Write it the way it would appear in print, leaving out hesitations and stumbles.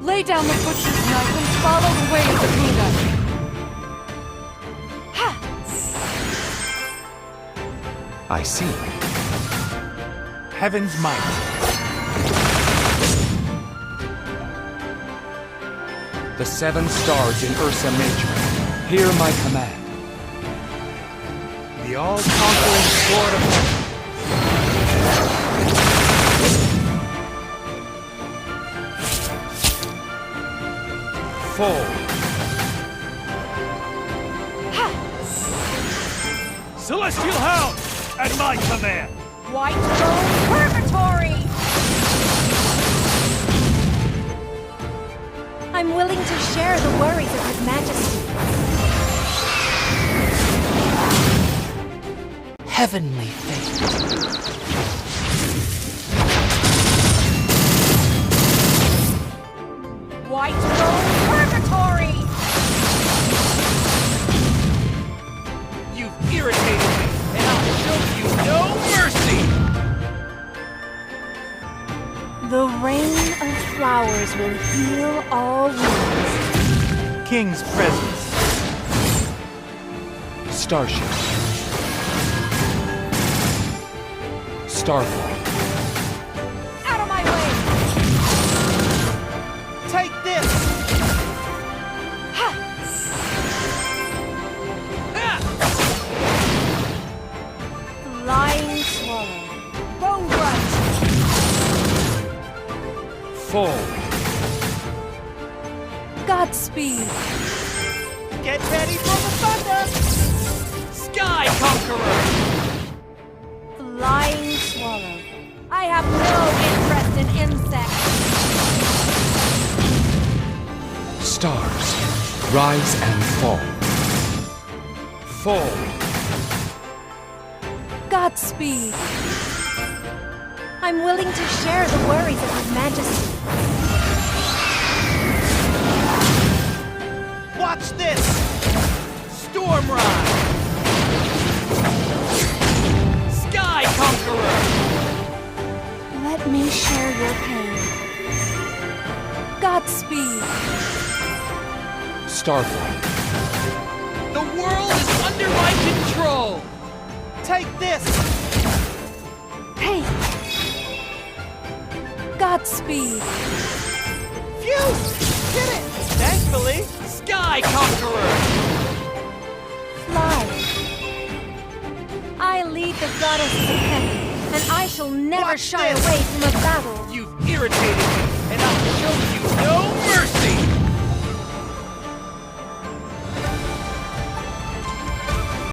Lay down the butcher's knife and follow the way of the Buddha. Ha! I see. Heaven's might. The 7 stars in Ursa Major, hear my command. The all-conquering sword of heaven. Fall. Ha! Celestial Hound, at my command. White Throne Purgatory! I'm willing to share the worries of His Majesty. Heavenly fate. White Throne Purgatory! You've irritated me, and I'll show you no mercy! The rain of flowers will heal all wounds. King's presence. Starship. Starfall. Out of my way! Take this! Ha! Ah! Flying Swallow. Bone Grunt. Fall. Godspeed. Get ready for the thunder! Sky Conqueror! Flying Swallow. I have no interest in insects. Stars. Rise and fall. Fall. Godspeed. I'm willing to share the worries of His Majesty. Watch this! Storm Ride! Sky Conqueror! Let me share your pain. Godspeed. Starfall. The world is under my control! Take this! Hey! Godspeed. Phew! Get it! Thankfully, Sky Conqueror! Fly. I lead the goddesses of heaven, and I shall never Watch shy this. away from a battle. You've irritated me, and I'll